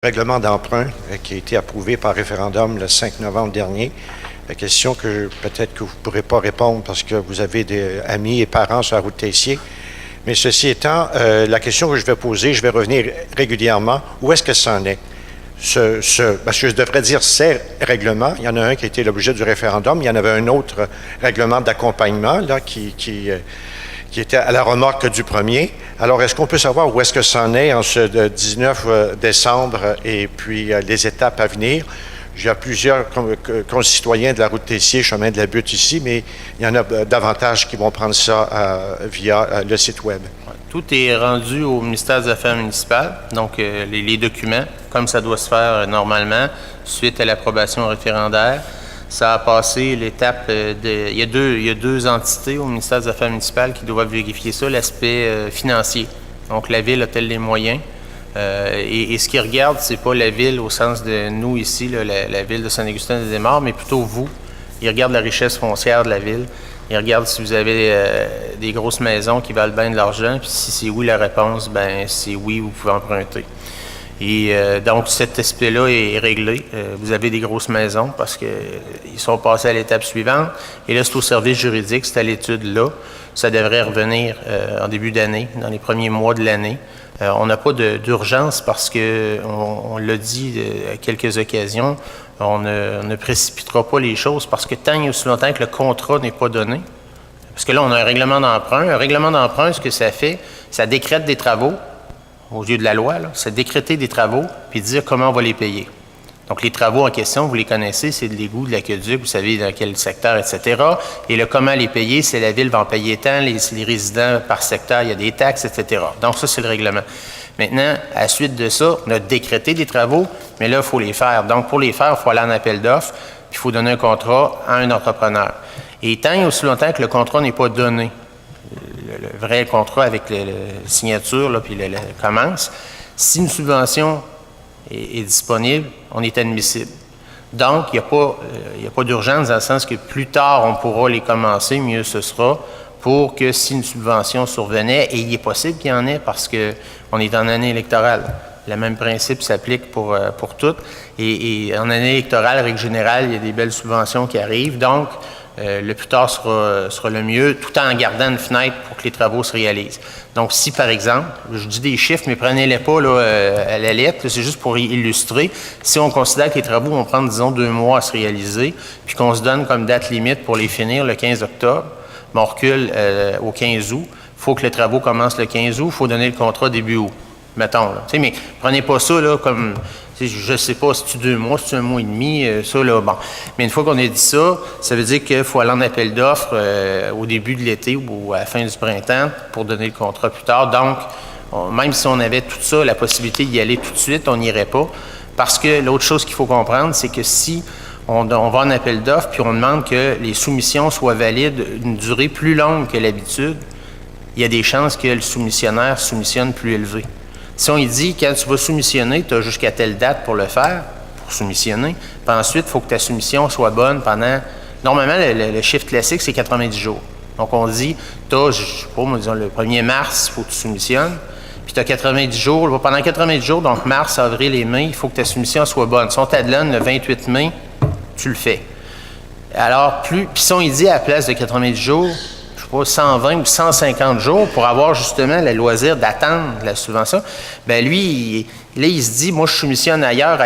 Règlement d'emprunt qui a été approuvé par référendum le 5 novembre dernier. La question que peut-être que vous ne pourrez pas répondre parce que vous avez des amis et parents sur la route Tessier. Mais ceci étant, la question que je vais poser, je vais revenir régulièrement. Où est-ce que ça en est? Parce que je devrais dire ces règlements. Il y en a un qui a été l'objet du référendum. Il y en avait un autre règlement d'accompagnement là, qui était à la remorque du premier. Alors, est-ce qu'on peut savoir où est-ce que ça en est en ce 19 décembre et puis les étapes à venir? J'ai plusieurs concitoyens de la route Tessier, chemin de la Butte ici, mais il y en a davantage qui vont prendre ça via le site Web. Tout est rendu au ministère des Affaires municipales, donc les documents, comme ça doit se faire normalement, suite à l'approbation référendaire. Ça a passé l'étape il y a deux entités au ministère des Affaires municipales qui doivent vérifier ça, l'aspect financier. Donc, la Ville a-t-elle les moyens? Et ce qu'ils regardent, c'est pas la Ville au sens de nous ici, là, la Ville de Saint-Augustin-des-Desmaures, mais plutôt vous. Ils regardent la richesse foncière de la Ville. Ils regardent si vous avez des grosses maisons qui valent bien de l'argent, puis si c'est oui la réponse, ben c'est oui, vous pouvez emprunter. Et donc, cet aspect-là est réglé. Vous avez des grosses maisons parce qu'ils sont passés à l'étape suivante. Et là, c'est au service juridique, c'est à l'étude là. Ça devrait revenir en début d'année, dans les premiers mois de l'année. On n'a pas d'urgence parce que, on l'a dit à quelques occasions, on ne précipitera pas les choses parce que tant et aussi longtemps que le contrat n'est pas donné, parce que là, on a un règlement d'emprunt. Un règlement d'emprunt, ce que ça fait, ça décrète des travaux au lieu de la loi, c'est décréter des travaux puis dire comment on va les payer. Donc, les travaux en question, vous les connaissez, c'est de l'égout, de l'aqueduc, vous savez dans quel secteur, etc. Et le comment les payer, c'est la Ville va en payer tant, les résidents par secteur, il y a des taxes, etc. Donc, ça, c'est le règlement. Maintenant, à la suite de ça, on a décrété des travaux, mais là, il faut les faire. Donc, pour les faire, il faut aller en appel d'offres, puis il faut donner un contrat à un entrepreneur. Et tant et aussi longtemps que le contrat n'est pas donné, le vrai contrat avec la signature, là, puis la commence, si une subvention est disponible, on est admissible. Donc, il n'y a pas d'urgence dans le sens que plus tard, on pourra les commencer, mieux ce sera, pour que si une subvention survenait, et il est possible qu'il y en ait parce qu'on est en année électorale. Le même principe s'applique pour toutes. Et en année électorale, règle générale, il y a des belles subventions qui arrivent. Donc, le plus tard sera le mieux, tout en gardant une fenêtre pour que les travaux se réalisent. Donc, si, par exemple, je dis des chiffres, mais prenez-les pas là, à la lettre, c'est juste pour illustrer. Si on considère que les travaux vont prendre, disons, 2 mois à se réaliser, puis qu'on se donne comme date limite pour les finir le 15 octobre, mais on recule au 15 août, il faut que les travaux commencent le 15 août, il faut donner le contrat début août, mettons. Là. Mais prenez pas ça là, comme... Je ne sais pas, si tu 2 mois, si tu 1 mois et demi, ça, là, bon. Mais une fois qu'on a dit ça, ça veut dire qu'il faut aller en appel d'offres au début de l'été ou à la fin du printemps pour donner le contrat plus tard. Donc, même si on avait tout ça, la possibilité d'y aller tout de suite, on n'irait pas. Parce que l'autre chose qu'il faut comprendre, c'est que si on va en appel d'offres puis on demande que les soumissions soient valides une durée plus longue que l'habitude, il y a des chances que le soumissionnaire soumissionne plus élevé. Si on y dit, quand tu vas soumissionner, tu as jusqu'à telle date pour le faire, pour soumissionner, puis ensuite, il faut que ta soumission soit bonne pendant... Normalement, le chiffre classique, c'est 90 jours. Donc, on dit, tu as, je sais pas, disons, le 1er mars, il faut que tu soumissionnes, puis tu as 90 jours. Pendant 90 jours, donc mars, avril et mai, il faut que ta soumission soit bonne. Si on t'adonne le 28 mai, tu le fais. Alors, puis si on y dit, à la place de 90 jours, 120 ou 150 jours pour avoir justement le loisir d'attendre la subvention, bien lui, là, il se dit, moi, je soumissionne ailleurs,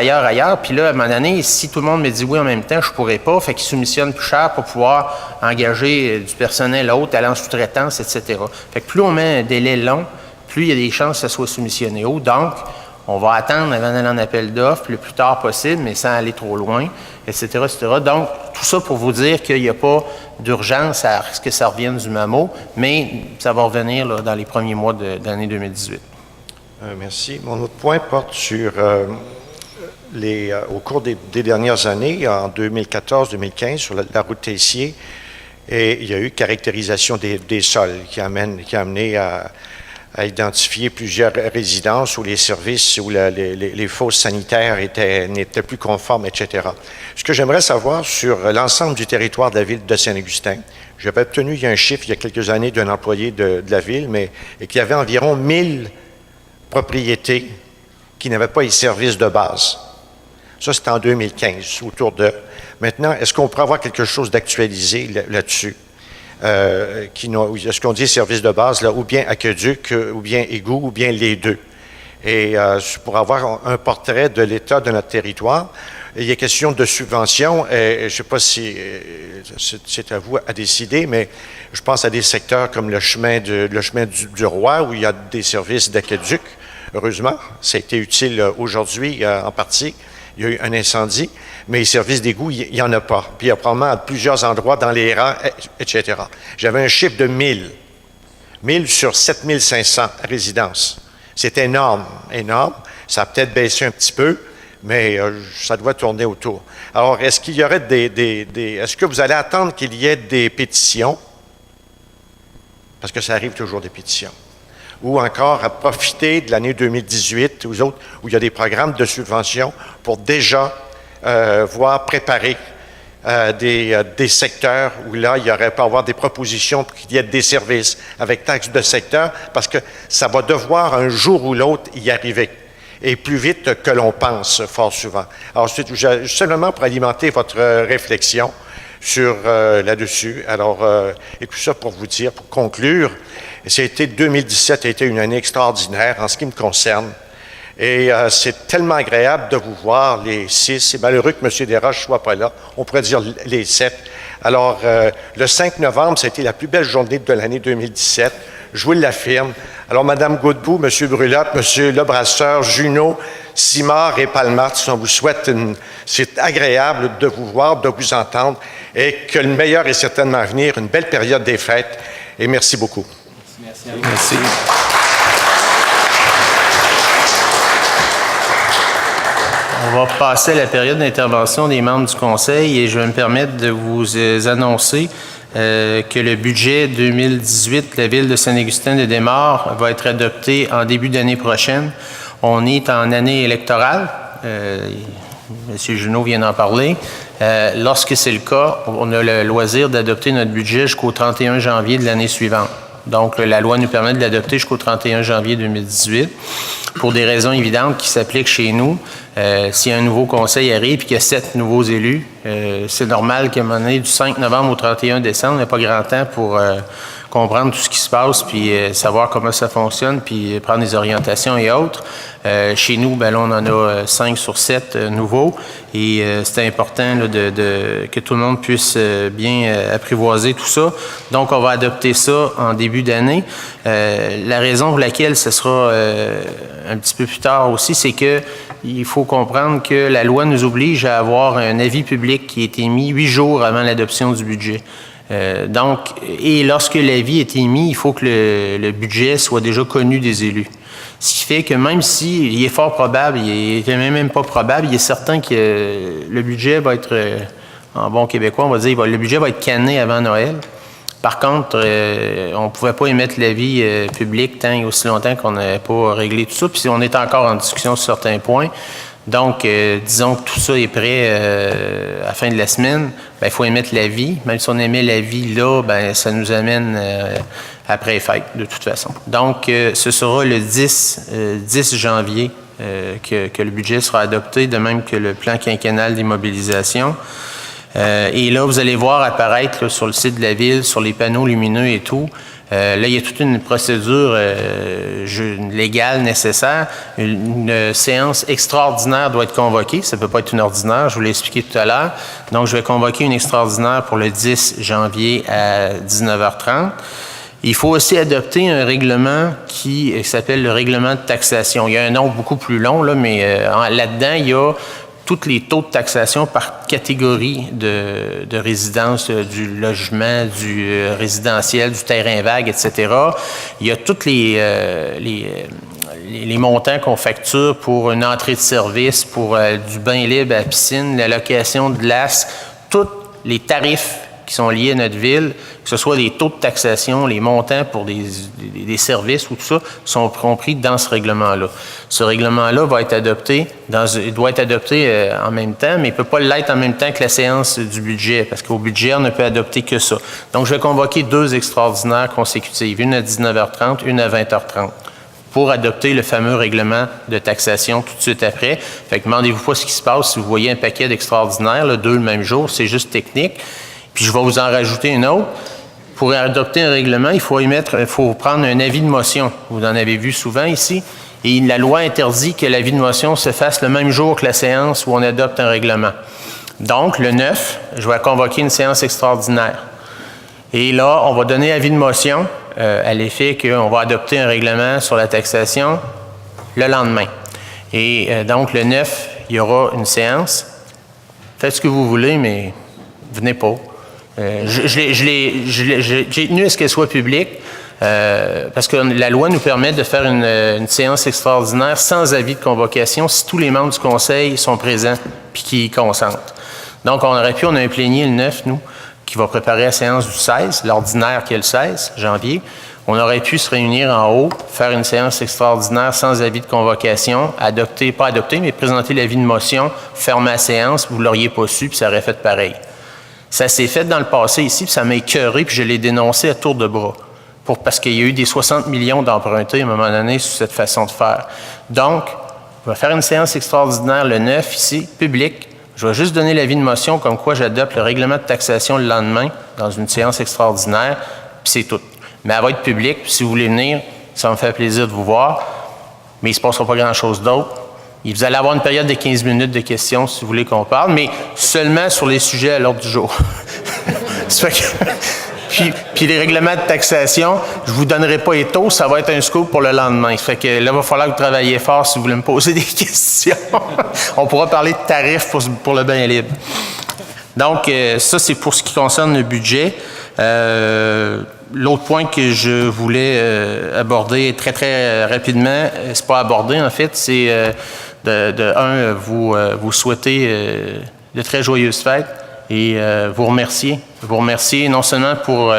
puis là, à un moment donné, si tout le monde me dit oui en même temps, je ne pourrais pas, fait qu'il soumissionne plus cher pour pouvoir engager du personnel autre, aller en sous-traitance, etc. Fait que plus on met un délai long, plus il y a des chances que ça soit soumissionné haut. Donc, on va attendre avant d'aller en appel d'offres le plus tard possible, mais sans aller trop loin, etc., etc. Donc, tout ça pour vous dire qu'il n'y a pas d'urgence à ce que ça revienne du MAMO, mais ça va revenir là, dans les premiers mois de l'année 2018. Merci. Mon autre point porte sur au cours des dernières années, en 2014-2015, sur la route Tessier, et il y a eu caractérisation des sols qui a amené à identifier plusieurs résidences où les services, où les fosses sanitaires n'étaient plus conformes, etc. Ce que j'aimerais savoir sur l'ensemble du territoire de la ville de Saint-Augustin, j'avais obtenu, il y a un chiffre il y a quelques années d'un employé de la ville, et qu'il y avait environ 1000 propriétés qui n'avaient pas les services de base. Ça, c'était en 2015, autour de... Maintenant, est-ce qu'on pourrait avoir quelque chose d'actualisé là-dessus? Est-ce qu'on dit services de base, là, ou bien aqueduc, ou bien égout, ou bien les deux? Et pour avoir un portrait de l'état de notre territoire, il y a question de subventions, et je ne sais pas si c'est à vous à décider, mais je pense à des secteurs comme le chemin du Roi, où il y a des services d'aqueduc. Heureusement, ça a été utile aujourd'hui en partie. Il y a eu un incendie, mais les services d'égout, il n'y en a pas. Puis il y a probablement à plusieurs endroits dans les rangs, etc. J'avais un chiffre de 1000. 1000 sur 7500 résidences. C'est énorme, énorme. Ça a peut-être baissé un petit peu, mais ça doit tourner autour. Alors, est-ce qu'il y aurait est-ce que vous allez attendre qu'il y ait des pétitions? Parce que ça arrive toujours des pétitions. Ou encore à profiter de l'année 2018 ou autres, où il y a des programmes de subvention pour déjà voir préparer des secteurs où là, il y aurait pas avoir des propositions pour qu'il y ait des services avec taxes de secteur, parce que ça va devoir un jour ou l'autre y arriver, et plus vite que l'on pense fort souvent. Alors, simplement pour alimenter votre réflexion sur là-dessus. Alors, et tout ça pour vous dire, pour conclure, 2017 a été une année extraordinaire en ce qui me concerne. Et c'est tellement agréable de vous voir, les 6. C'est malheureux que M. Desroches ne soit pas là. On pourrait dire les 7. Alors, le 5 novembre, ça a été la plus belle journée de l'année 2017. Je vous l'affirme. Alors, Mme Godbout, M. Brulotte, M. Lebrasseur, Junot, Simard et Palmart, on vous souhaite c'est agréable de vous voir, de vous entendre, et que le meilleur est certainement à venir, une belle période des fêtes. Et merci beaucoup. Merci. Merci. On va passer à la période d'intervention des membres du Conseil et je vais me permettre de vous annoncer que le budget 2018 de la Ville de Saint-Augustin-de-Desmaures va être adopté en début d'année prochaine. On est en année électorale. M. Junot vient d'en parler. Lorsque c'est le cas, on a le loisir d'adopter notre budget jusqu'au 31 janvier de l'année suivante. Donc, la loi nous permet de l'adopter jusqu'au 31 janvier 2018 pour des raisons évidentes qui s'appliquent chez nous. Si un nouveau conseil arrive et qu'il y a 7 nouveaux élus, c'est normal qu'à un moment donné, du 5 novembre au 31 décembre, on n'a pas grand temps pour comprendre tout ce qui se passe, puis savoir comment ça fonctionne, puis prendre des orientations et autres. Chez nous, ben là, on en a 5 sur 7 nouveaux et c'est important là, que tout le monde puisse bien apprivoiser tout ça. Donc, on va adopter ça en début d'année. La raison pour laquelle ce sera un petit peu plus tard aussi, c'est que il faut comprendre que la loi nous oblige à avoir un avis public qui est émis 8 jours avant l'adoption du budget. Et lorsque l'avis est émis, il faut que le budget soit déjà connu des élus. Ce qui fait que même s'il est fort probable, il est même pas probable, il est certain que le budget va être, en bon québécois, on va dire, le budget va être canné avant Noël. Par contre, on ne pouvait pas émettre l'avis public tant et aussi longtemps qu'on n'avait pas réglé tout ça. Puis on est encore en discussion sur certains points. Donc, disons que tout ça est prêt à la fin de la semaine, il faut émettre l'avis. Même si on émet l'avis là, ça nous amène après les fêtes, de toute façon. Donc, ce sera le 10 janvier que le budget sera adopté, de même que le plan quinquennal d'immobilisation. Et là, vous allez voir apparaître là, sur le site de la Ville, sur les panneaux lumineux et tout, là, il y a toute une procédure légale nécessaire. Une séance extraordinaire doit être convoquée. Ça ne peut pas être une ordinaire, je vous l'ai expliqué tout à l'heure. Donc, je vais convoquer une extraordinaire pour le 10 janvier à 19h30. Il faut aussi adopter un règlement qui s'appelle le règlement de taxation. Il y a un nom beaucoup plus long, là, mais là-dedans, il y a tous les taux de taxation par catégorie de résidence, du logement, du résidentiel, du terrain vague, etc. Il y a tous les montants qu'on facture pour une entrée de service, pour du bain libre à la piscine, la location de glace, tous les tarifs qui sont liés à notre ville, que ce soit les taux de taxation, les montants pour des services ou tout ça, sont compris dans ce règlement-là. Ce règlement-là va être adopté, doit être adopté en même temps, mais il ne peut pas l'être en même temps que la séance du budget, parce qu'au budget, on ne peut adopter que ça. Donc, je vais convoquer 2 extraordinaires consécutives, une à 19h30, une à 20h30. pour adopter le fameux règlement de taxation tout de suite après. Fait que demandez-vous pas ce qui se passe si vous voyez un paquet d'extraordinaires, 2 le même jour, c'est juste technique. Puis je vais vous en rajouter une autre. Pour adopter un règlement, il faut prendre un avis de motion. Vous en avez vu souvent ici. Et la loi interdit que l'avis de motion se fasse le même jour que la séance où on adopte un règlement. Donc, le 9, je vais convoquer une séance extraordinaire. Et là, on va donner avis de motion à l'effet qu'on va adopter un règlement sur la taxation le lendemain. Et donc, le 9, il y aura une séance. Faites ce que vous voulez, mais venez pas. J'ai tenu à ce qu'elle soit publique parce que la loi nous permet de faire une séance extraordinaire sans avis de convocation si tous les membres du conseil sont présents puis qui y consentent. Donc, on a un plénier le 9, nous, qui va préparer la séance du 16, l'ordinaire qui est le 16 janvier. On aurait pu se réunir en haut, faire une séance extraordinaire sans avis de convocation, pas adopter, mais présenter l'avis de motion, fermer la séance, vous ne l'auriez pas su, puis ça aurait fait pareil. Ça s'est fait dans le passé ici, puis ça m'a écœuré, puis je l'ai dénoncé à tour de bras. Parce qu'il y a eu des 60 millions d'empruntés à un moment donné sur cette façon de faire. Donc, on va faire une séance extraordinaire le 9 ici, public. Je vais juste donner l'avis de motion comme quoi j'adopte le règlement de taxation le lendemain dans une séance extraordinaire, puis c'est tout. Mais elle va être publique, puis si vous voulez venir, ça me fait plaisir de vous voir, mais il ne se passera pas grand-chose d'autre. Vous allez avoir une période de 15 minutes de questions si vous voulez qu'on parle, mais seulement sur les sujets à l'ordre du jour. Ça fait que, puis les règlements de taxation, je ne vous donnerai pas les taux, ça va être un scoop pour le lendemain. Ça fait que là, il va falloir que vous travailliez fort si vous voulez me poser des questions. On pourra parler de tarifs pour le bain libre. Donc, ça, c'est pour ce qui concerne le budget. L'autre point que je voulais aborder très, très rapidement, c'est pas aborder en fait, c'est vous souhaiter de très joyeuses fêtes et vous remercier. Vous remercier non seulement pour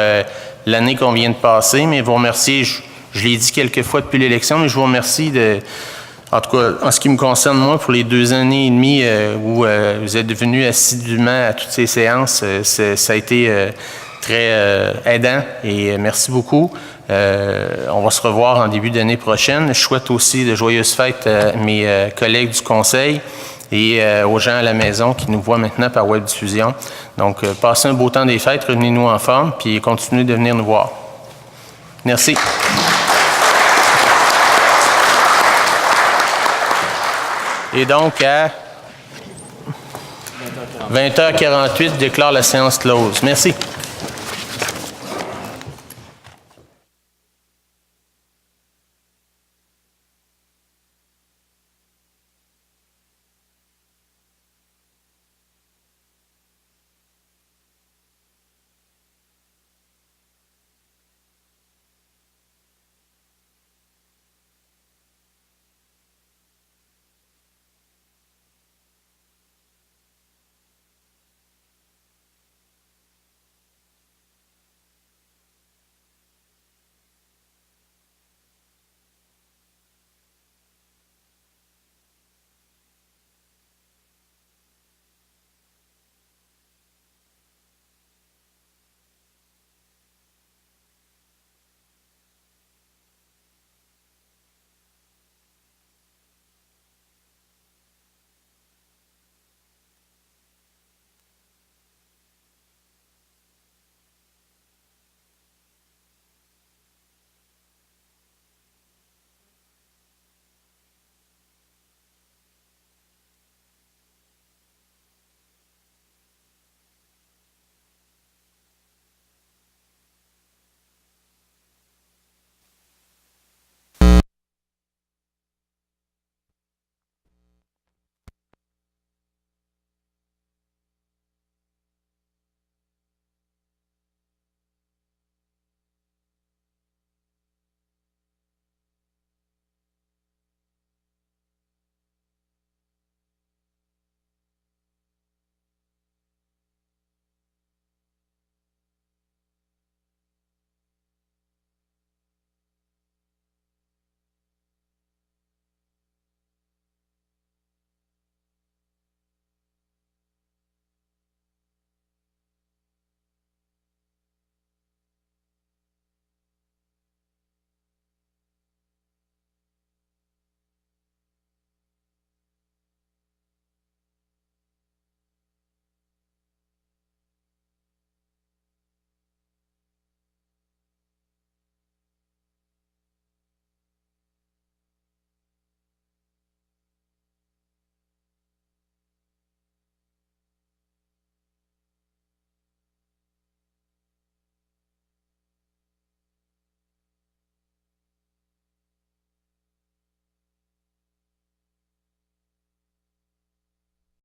l'année qu'on vient de passer, mais vous remercier, je l'ai dit quelques fois depuis l'élection, mais je vous remercie en tout cas, en ce qui me concerne, moi, pour les 2 années et demie où vous êtes venus assidûment à toutes ces séances, ça a été très aidant et merci beaucoup. On va se revoir en début d'année prochaine. Je souhaite aussi de joyeuses fêtes à mes collègues du conseil et aux gens à la maison qui nous voient maintenant par web diffusion. Donc, passez un beau temps des fêtes, revenez-nous en forme, puis continuez de venir nous voir. Merci. Et donc, à 20h48, je déclare la séance close. Merci.